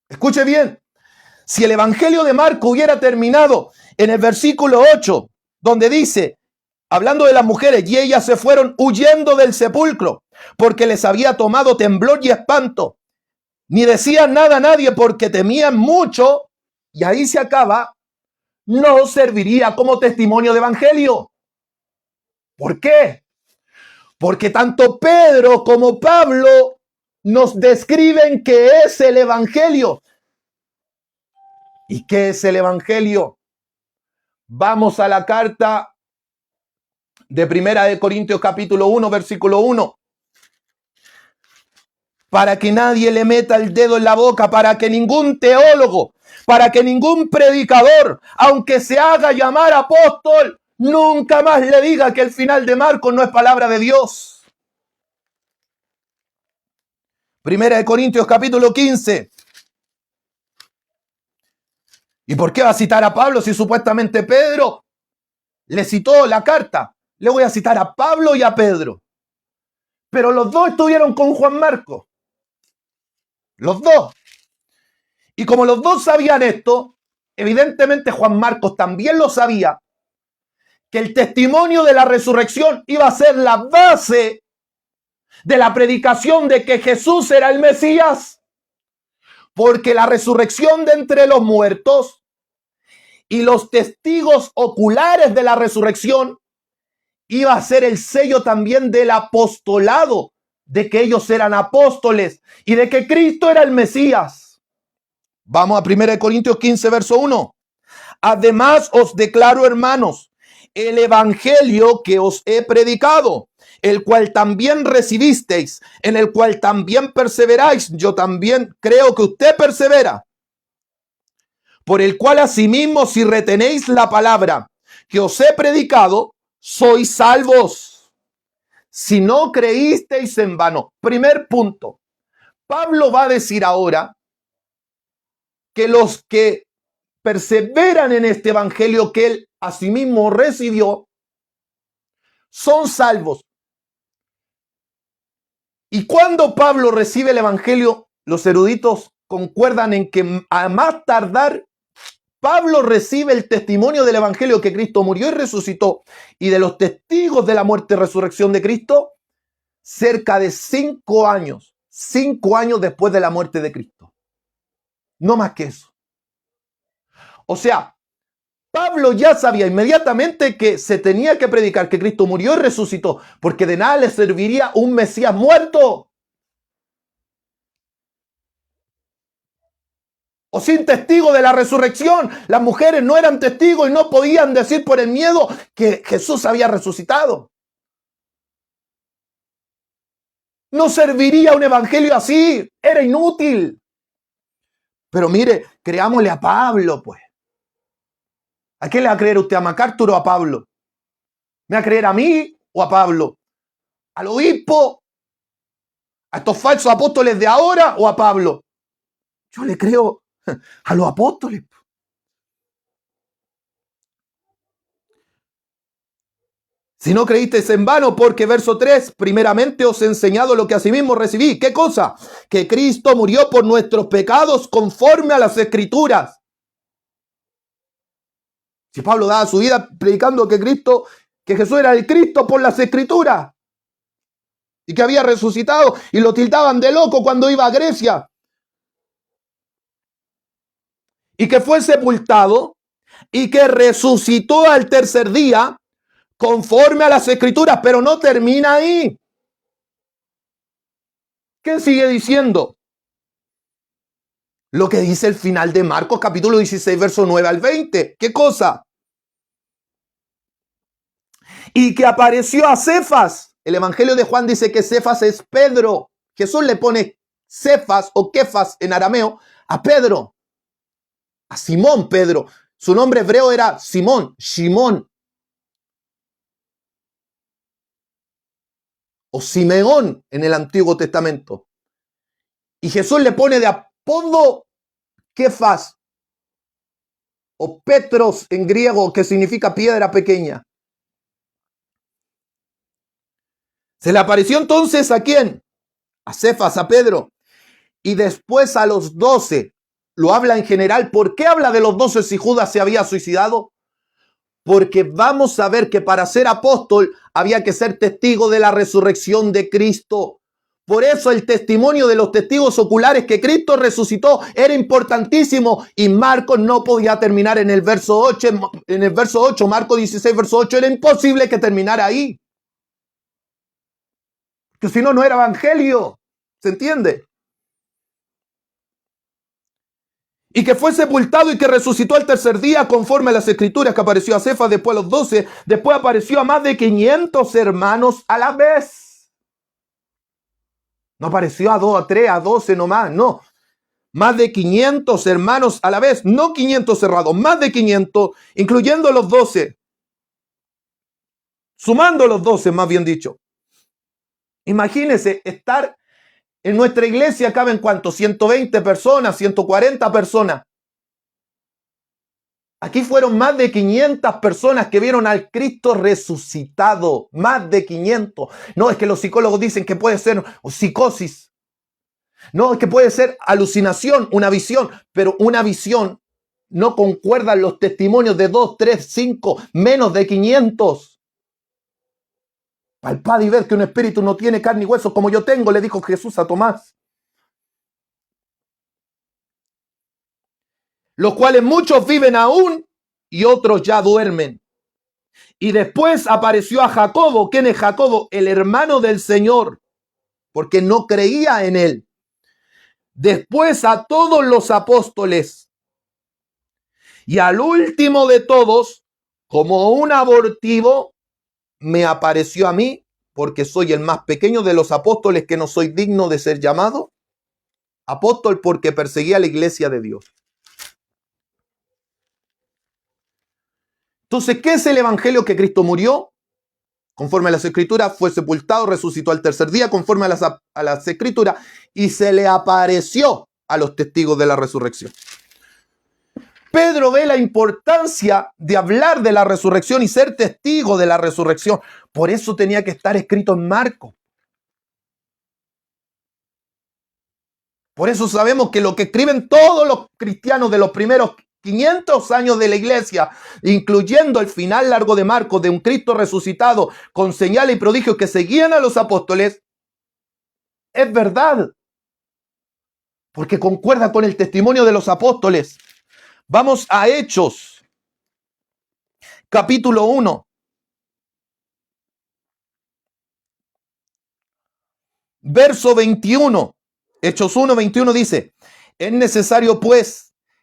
Escuche bien, si el evangelio de Marcos hubiera terminado en el versículo 8, donde dice, hablando de las mujeres, y ellas se fueron huyendo del sepulcro, porque les había tomado temblor y espanto, ni decían nada a nadie porque temían mucho, y ahí se acaba, no serviría como testimonio de evangelio. ¿Por qué? Porque tanto Pedro como Pablo nos describen qué es el evangelio. ¿Y qué es el evangelio? Vamos a la carta de Primera de Corintios capítulo 1, versículo 1. Para que nadie le meta el dedo en la boca, para que ningún teólogo, para que ningún predicador, aunque se haga llamar apóstol, nunca más le diga que el final de Marcos no es palabra de Dios. Primera de Corintios capítulo 15. ¿Y por qué va a citar a Pablo si supuestamente Pedro le citó la carta? Le voy a citar a Pablo y a Pedro. Pero los dos estuvieron con Juan Marcos. Los dos. Y como los dos sabían esto, evidentemente Juan Marcos también lo sabía, que el testimonio de la resurrección iba a ser la base de la predicación de que Jesús era el Mesías. Porque la resurrección de entre los muertos y los testigos oculares de la resurrección iba a ser el sello también del apostolado, de que ellos eran apóstoles y de que Cristo era el Mesías. Vamos a 1 Corintios 15, verso 1. Además os declaro, hermanos, el evangelio que os he predicado, el cual también recibisteis, en el cual también perseveráis. Yo también creo que usted persevera. por el cual asimismo si retenéis la palabra que os he predicado, sois salvos, si no creísteis en vano. Primer punto. Pablo va a decir ahora que los que perseveran en este evangelio que él asimismo recibió, son salvos. Y cuando Pablo recibe el evangelio, los eruditos concuerdan en que a más tardar, Pablo recibe el testimonio del evangelio que Cristo murió y resucitó, y de los testigos de la muerte y resurrección de Cristo, cerca de 5 años después de la muerte de Cristo. No más que eso. O sea, Pablo ya sabía inmediatamente que se tenía que predicar que Cristo murió y resucitó, porque de nada le serviría un Mesías muerto o sin testigo de la resurrección. Las mujeres no eran testigos y no podían decir por el miedo que Jesús había resucitado. No serviría un evangelio así, era inútil. Pero mire, creámosle a Pablo, pues. ¿A quién le va a creer usted? ¿A MacArthur o a Pablo? ¿Me va a creer a mí o a Pablo? ¿Al obispo? ¿A estos falsos apóstoles de ahora o a Pablo? Yo le creo a los apóstoles. Si no creísteis en vano, porque verso 3, primeramente os he enseñado lo que asimismo recibí. ¿Qué cosa? Que Cristo murió por nuestros pecados conforme a las Escrituras. Si Pablo daba su vida predicando que Jesús era el Cristo por las Escrituras y que había resucitado, y lo tildaban de loco cuando iba a Grecia, y que fue sepultado y que resucitó al tercer día conforme a las Escrituras, pero no termina ahí. ¿Qué sigue diciendo? Lo que dice el final de Marcos capítulo 16, verso 9 al 20. ¿Qué cosa? Y que apareció a Cefas. El evangelio de Juan dice que Cefas es Pedro. Jesús le pone Cefas o Kefas en arameo a Pedro, a Simón Pedro. Su nombre hebreo era Simón, Shimón o Simeón en el Antiguo Testamento. Y Jesús le pone de apodo Kefas o Petros en griego, que significa piedra pequeña. Se le apareció entonces ¿a quién? A Cefas, a Pedro, y después a los 12. Lo habla en general. ¿Por qué habla de los 12 si Judas se había suicidado? Porque vamos a ver que para ser apóstol había que ser testigo de la resurrección de Cristo. Por eso el testimonio de los testigos oculares que Cristo resucitó era importantísimo, y Marcos no podía terminar en el verso 8. En el verso 8, Marcos 16, verso 8, era imposible que terminara ahí. Que si no, no era evangelio. ¿Se entiende? Y que fue sepultado y que resucitó al tercer día conforme a las Escrituras, que apareció a Cefas, después a los 12, después apareció a más de 500 hermanos a la vez. No apareció a 2, a 3, a 12 nomás, no. Más de 500 hermanos a la vez, no 500 cerrados, más de 500, incluyendo los 12. Sumando los 12, más bien dicho. Imagínense estar en nuestra iglesia, caben ¿cuántos? 120 personas, 140 personas. Aquí fueron más de 500 personas que vieron al Cristo resucitado. Más de 500. No, es que los psicólogos dicen que puede ser psicosis. No, es que puede ser alucinación, una visión. Pero una visión no concuerdan los testimonios de 2, 3, 5, menos de 500. Palpad y ved que un espíritu no tiene carne y huesos como yo tengo, le dijo Jesús a Tomás. Los cuales muchos viven aún y otros ya duermen. Y después apareció a Jacobo. ¿Quién es Jacobo? El hermano del Señor, porque no creía en él. Después a todos los apóstoles. Y al último de todos, como un abortivo, me apareció a mí, porque soy el más pequeño de los apóstoles, que no soy digno de ser llamado apóstol, porque perseguía a la iglesia de Dios. Entonces, ¿qué es el evangelio? Que Cristo murió conforme a las escrituras, fue sepultado, resucitó al tercer día conforme a las escrituras y se le apareció a los testigos de la resurrección. Pedro ve la importancia de hablar de la resurrección y ser testigo de la resurrección. Por eso tenía que estar escrito en Marcos. Por eso sabemos que lo que escriben todos los cristianos de los primeros 500 años de la iglesia, incluyendo el final largo de Marcos, de un Cristo resucitado con señales y prodigios que seguían a los apóstoles, es verdad. Porque concuerda con el testimonio de los apóstoles. Vamos a Hechos, capítulo 1. Verso 21. Hechos 1, 21 dice: es necesario pues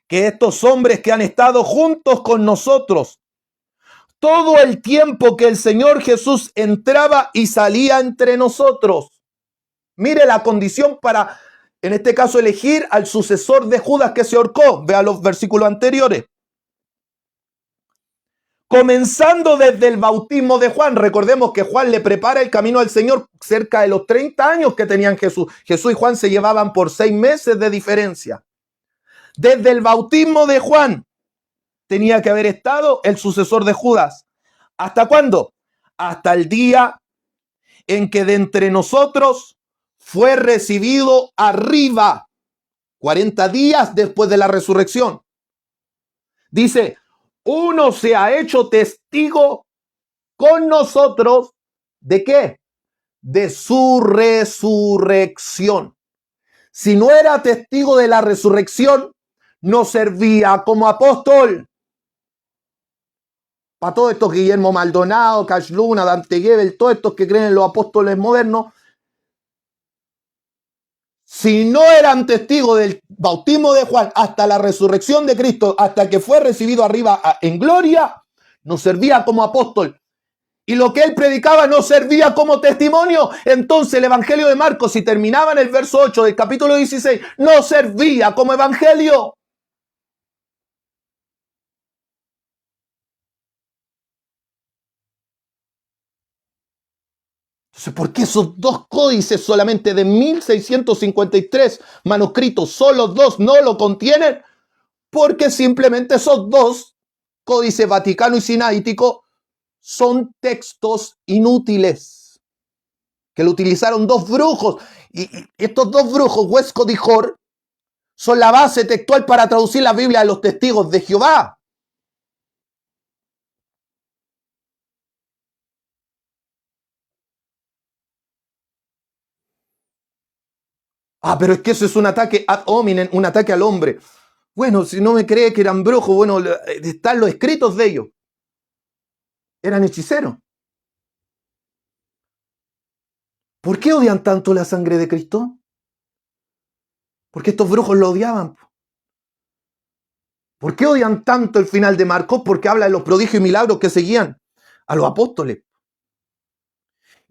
que estos hombres que han estado juntos con nosotros todo el tiempo que el Señor Jesús entraba y salía entre nosotros. Mire la condición para, en este caso, elegir al sucesor de Judas que se ahorcó. Vea los versículos anteriores. Comenzando desde el bautismo de Juan. Recordemos que Juan le prepara el camino al Señor cerca de los 30 años que tenían Jesús. Jesús y Juan se llevaban por 6 meses de diferencia. Desde el bautismo de Juan tenía que haber estado el sucesor de Judas. ¿Hasta cuándo? Hasta el día en que de entre nosotros fue recibido arriba, 40 días después de la resurrección. Dice, uno se ha hecho testigo con nosotros, ¿de qué? De su resurrección. Si no era testigo de la resurrección, no servía como apóstol. Para todos estos, Guillermo Maldonado, Cash Luna, Dante Gebel, todos estos que creen en los apóstoles modernos, si no eran testigos del bautismo de Juan hasta la resurrección de Cristo, hasta que fue recibido arriba en gloria, no servía como apóstol. Y lo que él predicaba no servía como testimonio. Entonces el evangelio de Marcos, si terminaba en el verso 8 del capítulo 16, no servía como evangelio. Entonces, ¿por qué esos dos códices solamente de 1653 manuscritos, solo dos no lo contienen? Porque simplemente esos dos, Códice Vaticano y Sinaítico, son textos inútiles, que lo utilizaron dos brujos. Y estos dos brujos, Westcott y Hort, son la base textual para traducir la Biblia de los testigos de Jehová. Ah, pero es que eso es un ataque ad hominem, un ataque al hombre. Bueno, si no me cree que eran brujos, bueno, están los escritos de ellos. Eran hechiceros. ¿Por qué odian tanto la sangre de Cristo? Porque estos brujos lo odiaban. ¿Por qué odian tanto el final de Marcos? Porque habla de los prodigios y milagros que seguían a los apóstoles.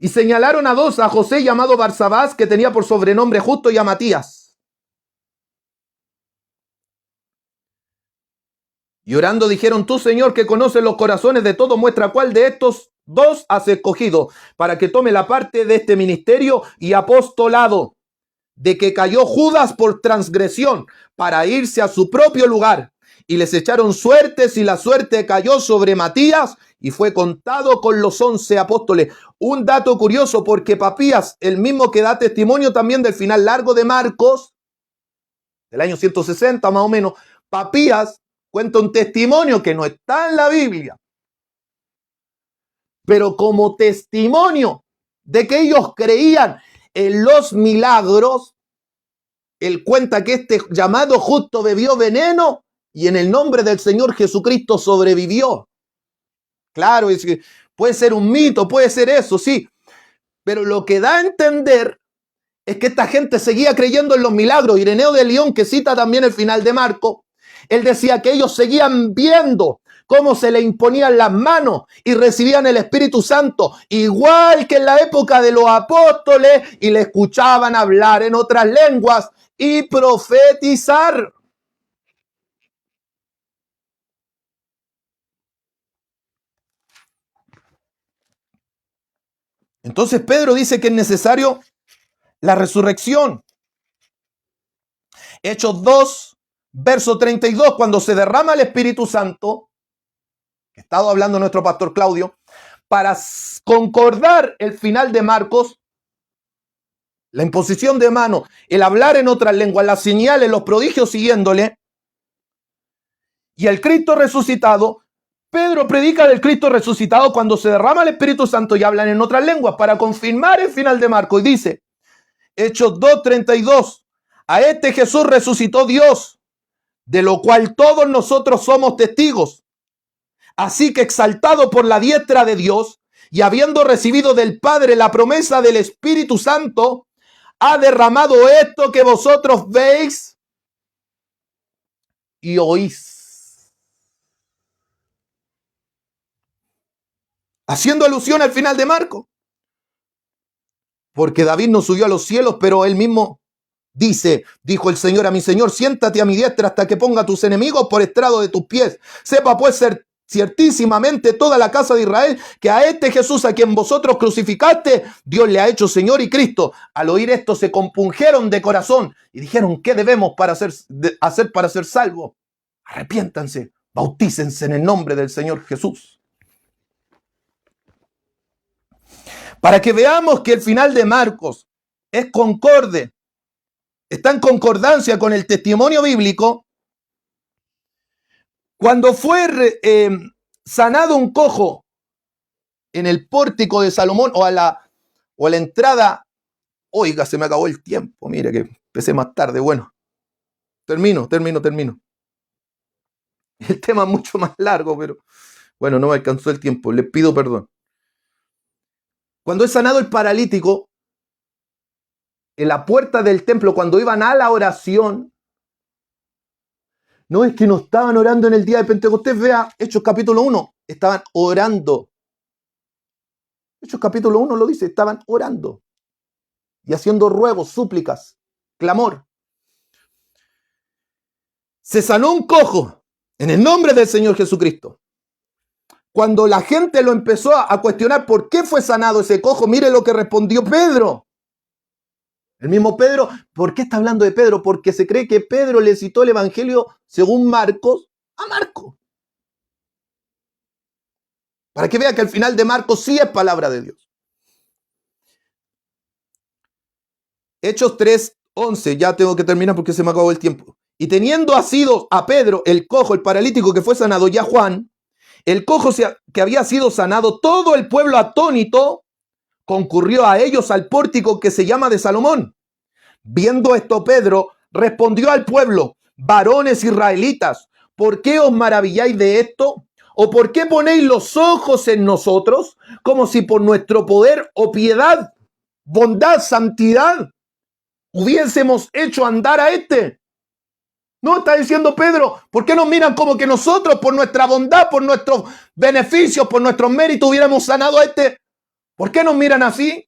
Y señalaron a dos, a José llamado Barsabás, que tenía por sobrenombre Justo, y a Matías. Y orando dijeron, tú, Señor, que conoces los corazones de todos, muestra cuál de estos dos has escogido para que tome la parte de este ministerio y apostolado, de que cayó Judas por transgresión para irse a su propio lugar. Y les echaron suertes y la suerte cayó sobre Matías y fue contado con los 11 apóstoles. Un dato curioso, porque Papías, el mismo que da testimonio también del final largo de Marcos, del año 160 más o menos, Papías cuenta un testimonio que no está en la Biblia, pero como testimonio de que ellos creían en los milagros, él cuenta que este llamado justo bebió veneno y en el nombre del Señor Jesucristo sobrevivió. Claro, es que puede ser un mito, puede ser eso, sí, pero lo que da a entender es que esta gente seguía creyendo en los milagros. Ireneo de León, que cita también el final de Marcos, él decía que ellos seguían viendo cómo se le imponían las manos y recibían el Espíritu Santo, igual que en la época de los apóstoles, y le escuchaban hablar en otras lenguas y profetizar. Entonces Pedro dice que es necesario la resurrección. Hechos 2, verso 32, cuando se derrama el Espíritu Santo, que ha estado hablando nuestro pastor Claudio, para concordar el final de Marcos, la imposición de mano, el hablar en otras lenguas, las señales, los prodigios siguiéndole, y el Cristo resucitado. Pedro predica del Cristo resucitado cuando se derrama el Espíritu Santo y hablan en otras lenguas para confirmar el final de Marcos. Y dice, Hechos 2:32, a este Jesús resucitó Dios, de lo cual todos nosotros somos testigos. Así que exaltado por la diestra de Dios y habiendo recibido del Padre la promesa del Espíritu Santo, ha derramado esto que vosotros veis y oís. Haciendo alusión al final de Marcos. Porque David no subió a los cielos, pero él mismo dijo el Señor a mi Señor, siéntate a mi diestra hasta que ponga a tus enemigos por estrado de tus pies. Sepa pues ser ciertísimamente toda la casa de Israel que a este Jesús a quien vosotros crucificaste, Dios le ha hecho Señor y Cristo. Al oír esto se compungieron de corazón y dijeron, ¿qué debemos hacer para ser salvos? Arrepiéntanse, bautícense en el nombre del Señor Jesús. Para que veamos que el final de Marcos es concorde, está en concordancia con el testimonio bíblico. Cuando fue sanado un cojo en el pórtico de Salomón o a la entrada, oiga, se me acabó el tiempo, mire que empecé más tarde, bueno, termino. El tema es mucho más largo, pero bueno, no me alcanzó el tiempo, les pido perdón. Cuando es sanado el paralítico, en la puerta del templo, cuando iban a la oración, no es que no estaban orando en el día de Pentecostés, vea Hechos capítulo 1, estaban orando. Hechos capítulo 1 lo dice, estaban orando y haciendo ruegos, súplicas, clamor. Se sanó un cojo en el nombre del Señor Jesucristo. Cuando la gente lo empezó a cuestionar por qué fue sanado ese cojo, mire lo que respondió Pedro. El mismo Pedro, ¿por qué está hablando de Pedro? Porque se cree que Pedro le citó el Evangelio según Marcos a Marcos. Para que vea que al final de Marcos sí es palabra de Dios. Hechos 3:11, ya tengo que terminar porque se me acabó el tiempo. Y teniendo asido a Pedro, el cojo, el paralítico que fue sanado, y a Juan, el cojo que había sido sanado, todo el pueblo atónito concurrió a ellos al pórtico que se llama de Salomón. Viendo esto, Pedro respondió al pueblo, varones israelitas, ¿por qué os maravilláis de esto? ¿O por qué ponéis los ojos en nosotros como si por nuestro poder o piedad, bondad, santidad, hubiésemos hecho andar a este? No, está diciendo Pedro, ¿por qué nos miran como que nosotros por nuestra bondad, por nuestros beneficios, por nuestros méritos hubiéramos sanado a este? ¿Por qué nos miran así?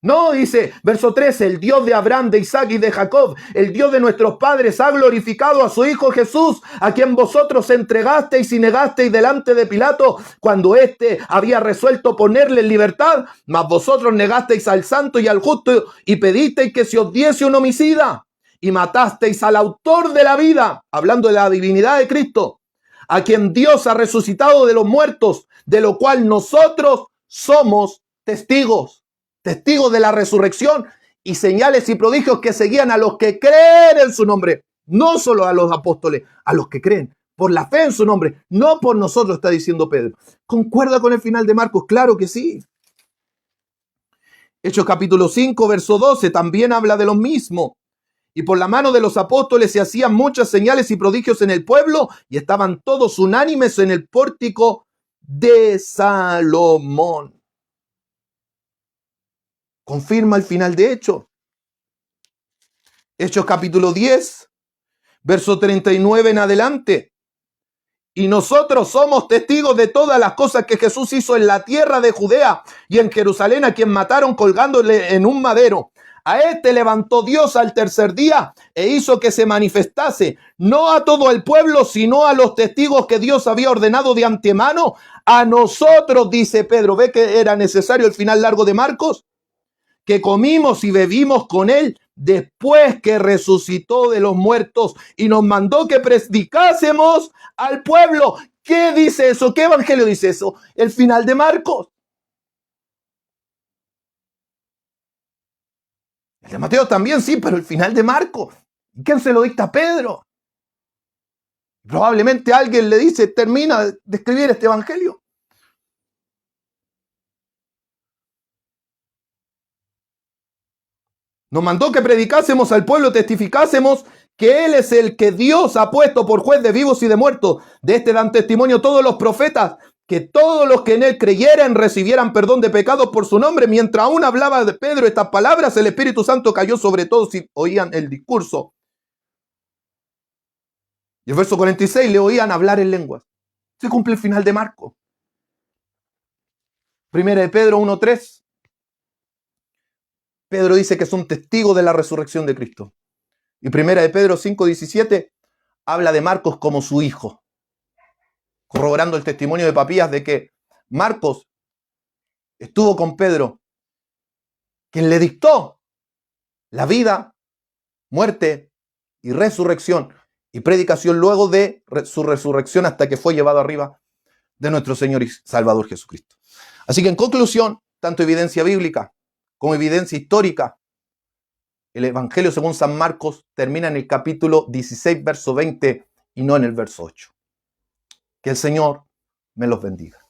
No, dice, verso 13, el Dios de Abraham, de Isaac y de Jacob, el Dios de nuestros padres ha glorificado a su Hijo Jesús, a quien vosotros entregasteis y negasteis delante de Pilato, cuando éste había resuelto ponerle en libertad, mas vosotros negasteis al santo y al justo y pedisteis que se os diese un homicida y matasteis al autor de la vida, hablando de la divinidad de Cristo, a quien Dios ha resucitado de los muertos, de lo cual nosotros somos testigos de la resurrección y señales y prodigios que seguían a los que creen en su nombre, no solo a los apóstoles, a los que creen por la fe en su nombre, no por nosotros, está diciendo Pedro. ¿Concuerda con el final de Marcos? Claro que sí. Hechos capítulo 5, verso 12, también habla de lo mismo. Y por la mano de los apóstoles se hacían muchas señales y prodigios en el pueblo y estaban todos unánimes en el pórtico de Salomón. Confirma el final de Hechos. Hechos capítulo 10, verso 39 en adelante. Y nosotros somos testigos de todas las cosas que Jesús hizo en la tierra de Judea y en Jerusalén, a quien mataron colgándole en un madero, A este levantó Dios al tercer día e hizo que se manifestase, no a todo el pueblo, sino a los testigos que Dios había ordenado de antemano. A nosotros, dice Pedro, ¿ve que era necesario el final largo de Marcos? Que comimos y bebimos con él después que resucitó de los muertos y nos mandó que predicásemos al pueblo. ¿Qué dice eso? ¿Qué evangelio dice eso? El final de Marcos. El de Mateo también, sí, pero el final de Marcos. ¿Quién se lo dicta a Pedro? Probablemente alguien le dice, termina de escribir este evangelio. Nos mandó que predicásemos al pueblo, testificásemos que Él es el que Dios ha puesto por juez de vivos y de muertos. De este dan testimonio todos los profetas, que todos los que en Él creyeran recibieran perdón de pecados por su nombre. Mientras aún hablaba de Pedro estas palabras, el Espíritu Santo cayó sobre todos y oían el discurso. Y el verso 46, le oían hablar en lenguas. Se cumple el final de Marcos. Primera de Pedro 1:3. Pedro dice que son testigos de la resurrección de Cristo. Y primera de Pedro 5:17 habla de Marcos como su hijo, corroborando el testimonio de Papías de que Marcos estuvo con Pedro, quien le dictó la vida, muerte y resurrección y predicación luego de su resurrección hasta que fue llevado arriba de nuestro Señor y Salvador Jesucristo. Así que en conclusión, tanto evidencia bíblica como evidencia histórica, el Evangelio según San Marcos termina en el capítulo 16, verso 20 y no en el verso 8. Que el Señor me los bendiga.